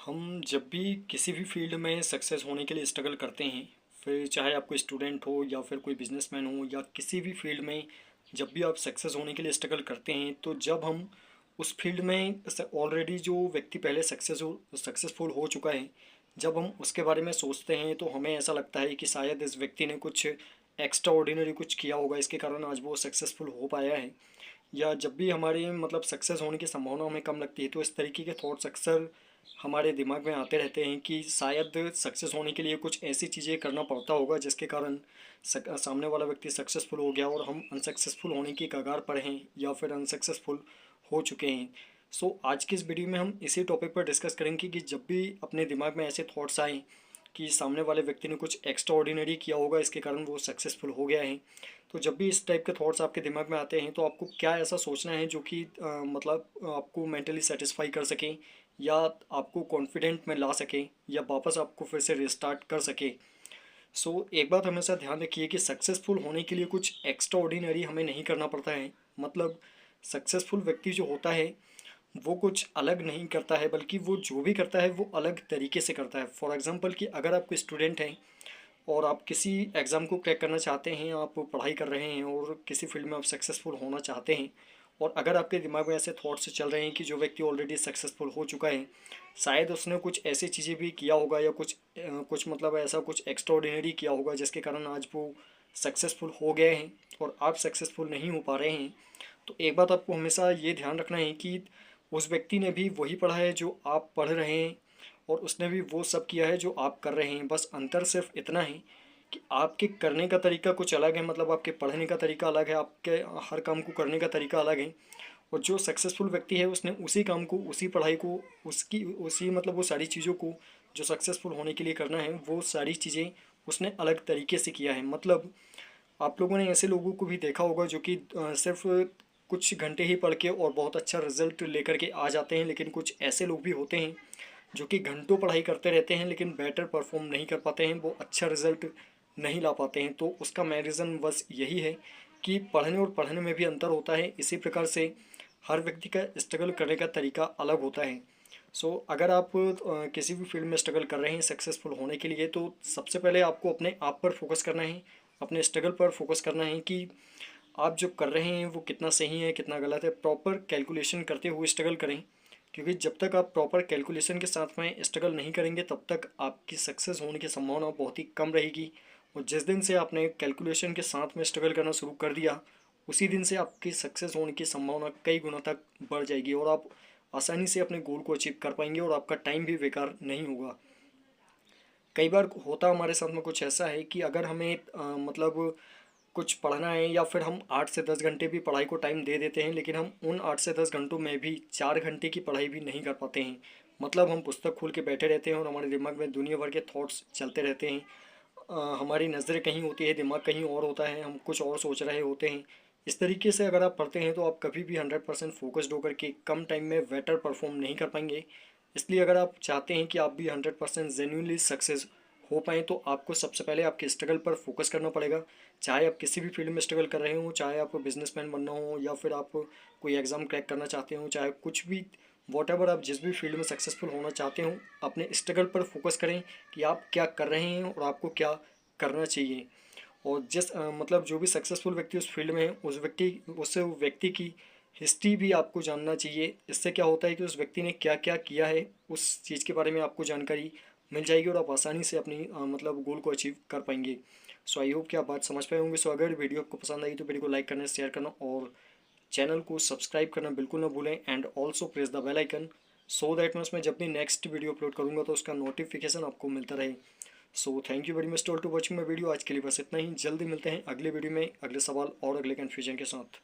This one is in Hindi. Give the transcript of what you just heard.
हम जब भी किसी भी फील्ड में सक्सेस होने के लिए स्ट्रगल करते हैं, फिर चाहे आप कोई स्टूडेंट हो या फिर कोई बिजनेसमैन हो या किसी भी फील्ड में जब भी आप सक्सेस होने के लिए स्ट्रगल करते हैं, तो जब हम उस फील्ड में ऑलरेडी जो व्यक्ति पहले सक्सेसफुल हो चुका है, जब हम उसके बारे में सोचते हैं तो हमें ऐसा लगता है कि शायद इस व्यक्ति ने कुछ एक्स्ट्रा ऑर्डिनरी कुछ किया होगा, इसके कारण आज वो सक्सेसफुल हो पाया है। या जब भी हमारी मतलब सक्सेस होने की संभावना हमें कम लगती है, तो इस तरीके के थॉट्स अक्सर हमारे दिमाग में आते रहते हैं कि शायद सक्सेस होने के लिए कुछ ऐसी चीज़ें करना पड़ता होगा जिसके कारण सामने वाला व्यक्ति सक्सेसफुल हो गया और हम अनसक्सेसफुल होने की कगार पर हैं या फिर अनसक्सेसफुल हो चुके हैं। सो आज की इस वीडियो में हम इसी टॉपिक पर डिस्कस करेंगे कि जब भी अपने दिमाग में ऐसे थॉट्स आएँ कि सामने वाले व्यक्ति ने कुछ एक्स्ट्रा ऑर्डिनरी किया होगा, इसके कारण वो सक्सेसफुल हो गया है, तो जब भी इस टाइप के थॉट्स आपके दिमाग में आते हैं तो आपको क्या ऐसा सोचना है जो कि मतलब आपको मेंटली सेटिस्फाई कर सके या आपको कॉन्फिडेंट में ला सके या वापस आपको फिर से रिस्टार्ट कर सके। एक बात हमेशा ध्यान रखिए कि सक्सेसफुल होने के लिए कुछ एक्स्ट्रा ऑर्डिनरी हमें नहीं करना पड़ता है। मतलब सक्सेसफुल व्यक्ति जो होता है वो कुछ अलग नहीं करता है, बल्कि वो जो भी करता है वो अलग तरीके से करता है। फॉर एग्जांपल कि अगर आप कोई स्टूडेंट हैं और आप किसी एग्ज़ाम को क्रैक करना चाहते हैं, आप पढ़ाई कर रहे हैं और किसी फील्ड में आप सक्सेसफुल होना चाहते हैं, और अगर आपके दिमाग में ऐसे थॉट्स चल रहे हैं कि जो व्यक्ति ऑलरेडी सक्सेसफुल हो चुका है, शायद उसने कुछ ऐसी चीज़ें भी किया होगा या कुछ मतलब ऐसा कुछ एक्स्ट्रा ऑर्डिनरी किया होगा जिसके कारण आज वो सक्सेसफुल हो गए हैं और आप सक्सेसफुल नहीं हो पा रहे हैं। तो एक बात आपको हमेशा ये ध्यान रखना है कि उस व्यक्ति ने भी वही पढ़ा है जो आप पढ़ रहे हैं और उसने भी वो सब किया है जो आप कर रहे हैं। बस अंतर सिर्फ इतना है कि आपके करने का तरीका कुछ अलग है, मतलब आपके पढ़ने का तरीका अलग है, आपके हर काम को करने का तरीका अलग है। और जो सक्सेसफुल व्यक्ति है उसने उसी काम को, उसी पढ़ाई को, उसकी उसी मतलब वो सारी चीज़ों को जो सक्सेसफुल होने के लिए करना है, वो सारी चीज़ें उसने अलग तरीके से किया है। मतलब आप लोगों ने ऐसे लोगों को भी देखा होगा जो कि सिर्फ कुछ घंटे ही पढ़ के और बहुत अच्छा रिजल्ट लेकर के आ जाते हैं, लेकिन कुछ ऐसे लोग भी होते हैं जो कि घंटों पढ़ाई करते रहते हैं लेकिन बेटर परफॉर्म नहीं कर पाते हैं, वो अच्छा रिजल्ट नहीं ला पाते हैं। तो उसका मेन रीज़न बस यही है कि पढ़ने और पढ़ने में भी अंतर होता है। इसी प्रकार से हर व्यक्ति का स्ट्रगल करने का तरीका अलग होता है। अगर आप किसी भी फील्ड में स्ट्रगल कर रहे हैं सक्सेसफुल होने के लिए, तो सबसे पहले आपको अपने आप पर फोकस करना है, अपने स्ट्रगल पर फोकस करना है कि आप जो कर रहे हैं वो कितना सही है कितना गलत है। प्रॉपर कैलकुलेशन करते हुए स्ट्रगल करें, क्योंकि जब तक आप प्रॉपर कैलकुलेशन के साथ में स्ट्रगल नहीं करेंगे तब तक आपकी सक्सेस होने की संभावना बहुत ही कम रहेगी। और जिस दिन से आपने कैलकुलेशन के साथ में स्ट्रगल करना शुरू कर दिया, उसी दिन से आपकी सक्सेस होने की संभावना कई गुना तक बढ़ जाएगी और आप आसानी से अपने गोल को अचीव कर पाएंगे और आपका टाइम भी बेकार नहीं होगा। कई बार होता हमारे साथ में कुछ ऐसा है कि अगर हमें मतलब कुछ पढ़ना है या फिर हम 8 से 10 घंटे भी पढ़ाई को टाइम दे देते हैं, लेकिन हम उन 8 से 10 घंटों में भी 4 घंटे की पढ़ाई भी नहीं कर पाते हैं। मतलब हम पुस्तक खोल के बैठे रहते हैं और हमारे दिमाग में दुनिया भर के थॉट्स चलते रहते हैं। हमारी नज़रें कहीं होती है, दिमाग कहीं और होता है, हम कुछ और सोच रहे होते हैं। इस तरीके से अगर आप पढ़ते हैं तो आप कभी भी 100% फोकस्ड होकर के कम टाइम में बेटर परफॉर्म नहीं कर पाएंगे। इसलिए अगर आप चाहते हैं कि आप भी 100% जेन्युइनली सक्सेस हो पाएँ, तो आपको सबसे पहले आपके स्ट्रगल पर फोकस करना पड़ेगा। चाहे आप किसी भी फील्ड में स्ट्रगल कर रहे हो, चाहे आपको बिजनेसमैन बनना हो या फिर आप कोई एग्ज़ाम क्रैक करना चाहते हो, चाहे कुछ भी वॉट एवर, आप जिस भी फील्ड में सक्सेसफुल होना चाहते हो, अपने स्ट्रगल पर फोकस करें कि आप क्या कर रहे हैं और आपको क्या करना चाहिए। और मतलब जो भी सक्सेसफुल व्यक्ति उस फील्ड में है, उस व्यक्ति की हिस्ट्री भी आपको जानना चाहिए। इससे क्या होता है कि उस व्यक्ति ने क्या क्या किया है, उस चीज़ के बारे में आपको जानकारी मिल जाएगी और आप आसानी से अपनी मतलब गोल को अचीव कर पाएंगे। आई होप कि आप बात समझ पाए होंगे। अगर वीडियो आपको पसंद आई तो वीडियो को लाइक करना, शेयर करना और चैनल को सब्सक्राइब करना बिल्कुल ना भूलें। And also press the bell icon, so that मैं उसमें जब भी नेक्स्ट वीडियो अपलोड करूँगा तो उसका नोटिफिकेशन आपको मिलता रहे। Thank you very much to watching my video. आज के लिए बस इतना ही। जल्दी मिलते हैं अगले वीडियो में अगले सवाल और अगले कन्फ्यूजन के साथ।